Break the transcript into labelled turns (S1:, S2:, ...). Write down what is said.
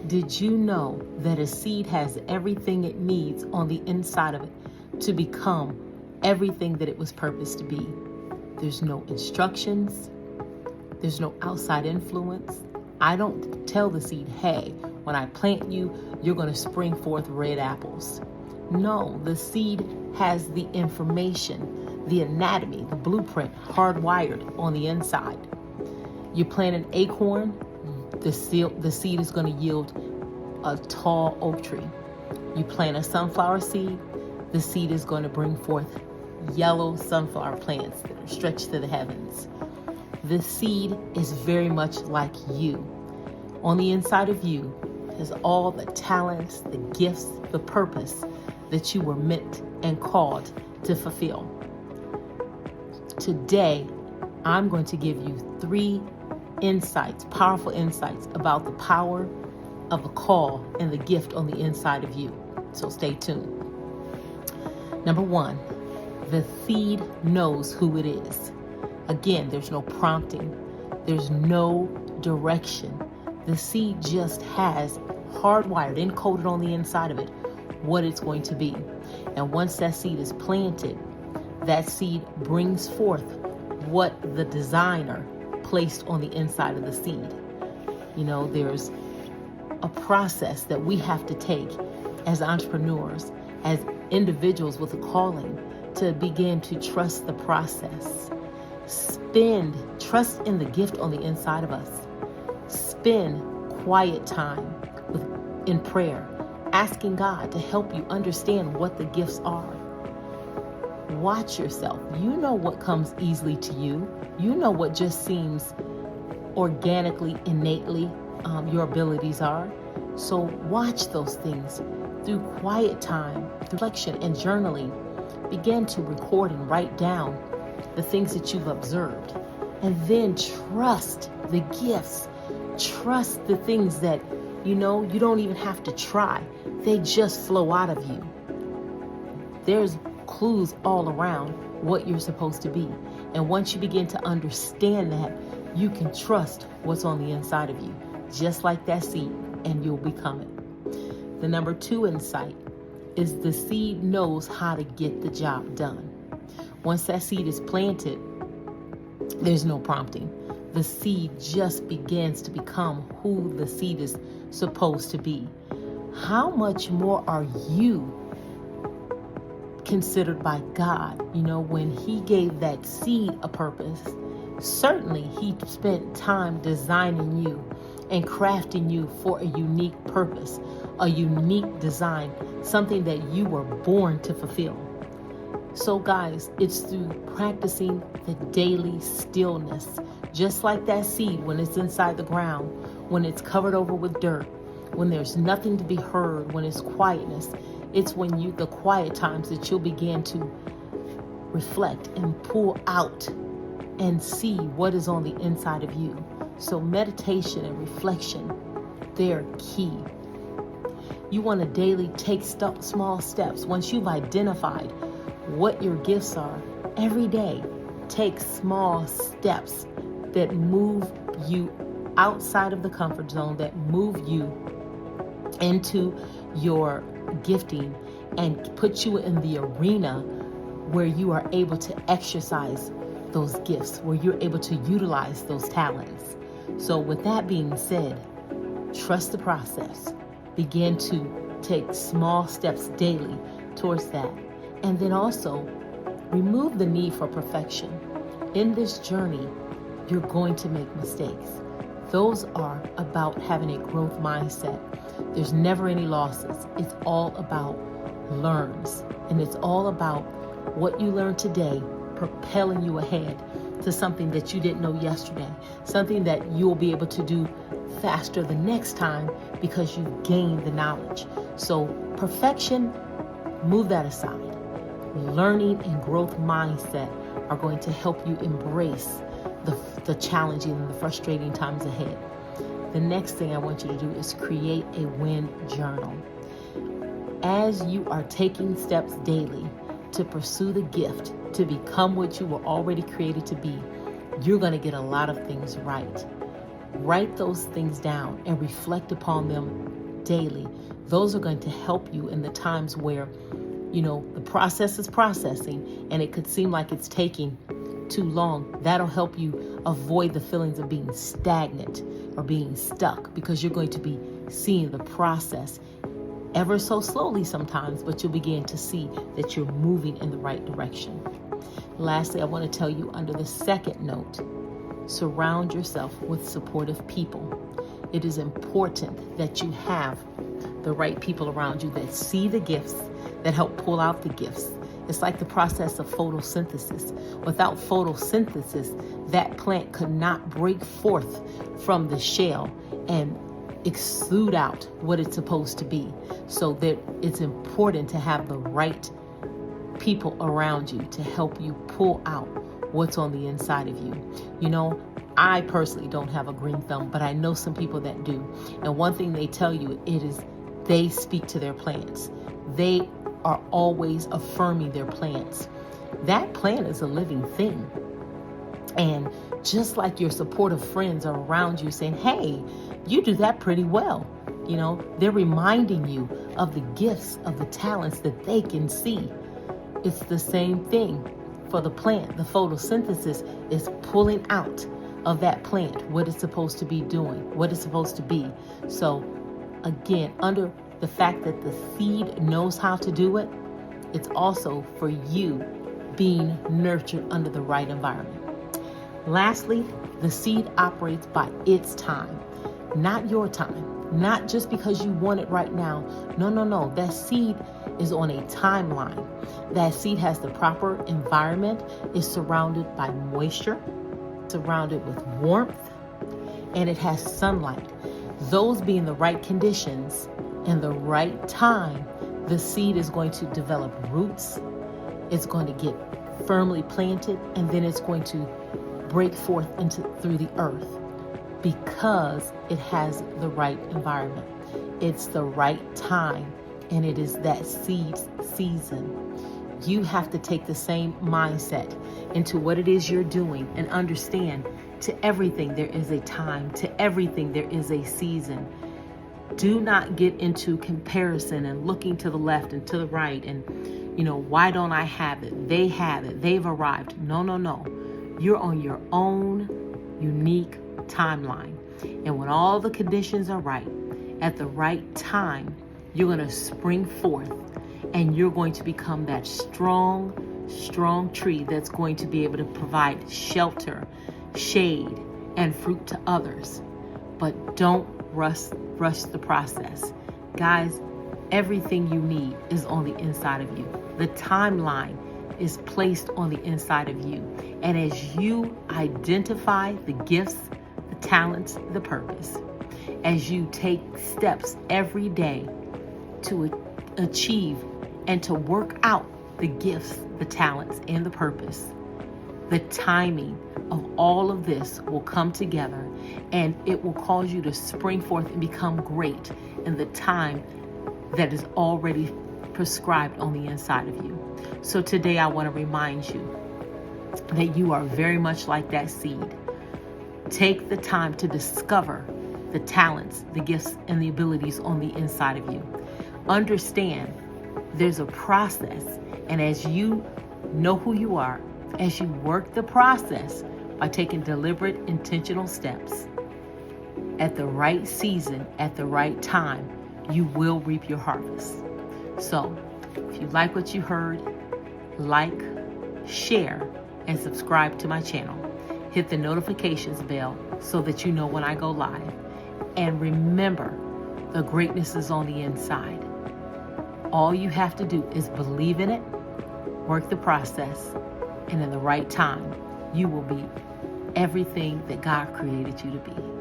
S1: Did you know that a seed has everything it needs on the inside of it to become everything that it was purposed to be? There's no instructions. There's no outside influence. I don't tell the seed, hey, when I plant you, you're going to spring forth red apples. No, the seed has the information, the anatomy, the blueprint hardwired on the inside. You plant an acorn, the seed is going to yield a tall oak tree. You plant a sunflower seed, the seed is going to bring forth yellow sunflower plants that are stretched to the heavens. The seed is very much like you. On the inside of you is all the talents, the gifts, the purpose that you were meant and called to fulfill. Today, I'm going to give you 3 insights, powerful insights about the power of a call and the gift on the inside of you. So stay tuned. Number 1, the seed knows who it is. Again, there's no prompting. There's no direction. The seed just has hardwired, encoded on the inside of it, what it's going to be. And once that seed is planted, that seed brings forth what the designer placed on the inside of the seed. You know, there's a process that we have to take as entrepreneurs, as individuals with a calling, to begin to trust the process. Trust in the gift on the inside of us. Spend quiet time in prayer, asking God to help you understand what the gifts are. Watch yourself. You know what comes easily to you. You know what just seems organically, innately, your abilities are. So watch those things through quiet time, through reflection and journaling. Begin to record and write down the things that you've observed. And then trust the gifts. Trust the things that, you don't even have to try. They just flow out of you. There's clues all around what you're supposed to be. And once you begin to understand that, you can trust what's on the inside of you, just like that seed, and you'll become it. The number 2 insight is the seed knows how to get the job done. Once that seed is planted, there's no prompting. The seed just begins to become who the seed is supposed to be. How much more are you considered by God? When He gave that seed a purpose, certainly He spent time designing you and crafting you for a unique purpose, a unique design, something that you were born to fulfill. So guys, it's through practicing the daily stillness, just like that seed when it's inside the ground, when it's covered over with dirt, when there's nothing to be heard, when it's quietness. It's when the quiet times that you'll begin to reflect and pull out and see what is on the inside of you. So meditation and reflection, they're key. You want to daily take small steps. Once you've identified what your gifts are, every day take small steps that move you outside of the comfort zone, that move you into your gifting and put you in the arena where you are able to exercise those gifts, where you're able to utilize those talents. So with that being said, trust the process. Begin to take small steps daily towards that. And then also remove the need for perfection. In this journey, you're going to make mistakes. Those are about having a growth mindset. There's never any losses. It's all about learns. And it's all about what you learned today propelling you ahead to something that you didn't know yesterday, something that you'll be able to do faster the next time because you've gained the knowledge. So perfection, move that aside. Learning and growth mindset are going to help you embrace the challenging and the frustrating times ahead. The next thing I want you to do is create a win journal. As you are taking steps daily to pursue the gift, to become what you were already created to be, you're going to get a lot of things right. Write those things down and reflect upon them daily. Those are going to help you in the times where, the process is processing and it could seem like it's taking too long. That'll help you avoid the feelings of being stagnant or being stuck, because you're going to be seeing the process ever so slowly sometimes, but you'll begin to see that you're moving in the right direction. Lastly, I want to tell you under the second note, surround yourself with supportive people. It is important that you have the right people around you that see the gifts, that help pull out the gifts. It's like the process of photosynthesis. Without photosynthesis, that plant could not break forth from the shell and exude out what it's supposed to be. So that it's important to have the right people around you to help you pull out what's on the inside of you. I personally don't have a green thumb, but I know some people that do. And one thing they tell you, it is they speak to their plants. They are always affirming their plants. That plant is a living thing. And just like your supportive friends are around you saying, hey, you do that pretty well. They're reminding you of the gifts, of the talents that they can see. It's the same thing for the plant. The photosynthesis is pulling out of that plant what it's supposed to be doing, what it's supposed to be. So again, under the fact that the seed knows how to do it, it's also for you being nurtured under the right environment. Lastly, the seed operates by its time, not your time. Not just because you want it right now. No. That seed is on a timeline. That seed has the proper environment, is surrounded by moisture, surrounded with warmth, and it has sunlight. Those being the right conditions and the right time, the seed is going to develop roots. It's going to get firmly planted, and then it's going to break forth through the earth, because it has the right environment. It's the right time, and it is that seed's season. You have to take the same mindset into what it is you're doing and understand, to everything there is a time, to everything there is a season. Do not get into comparison and looking to the left and to the right and, why don't I have it? They have it. They've arrived. No. You're on your own unique timeline. And when all the conditions are right, at the right time, you're going to spring forth, and you're going to become that strong tree that's going to be able to provide shelter, shade, and fruit to others. But don't rush the process. Guys, everything you need is on the inside of you. The timeline is placed on the inside of you. And as you identify the gifts, the talents, the purpose, as you take steps every day to achieve and to work out the gifts, the talents, and the purpose, the timing of all of this will come together, and it will cause you to spring forth and become great in the time that is already prescribed on the inside of you. So today I want to remind you that you are very much like that seed. Take the time to discover the talents, the gifts, and the abilities on the inside of you. Understand there's a process, and as you know who you are, as you work the process by taking deliberate, intentional steps at the right season, at the right time, you will reap your harvest. So if you like what you heard, like, share, and subscribe to my channel. Hit the notifications bell so that you know when I go live. And remember, the greatness is on the inside. All you have to do is believe in it, work the process, and in the right time, you will be everything that God created you to be.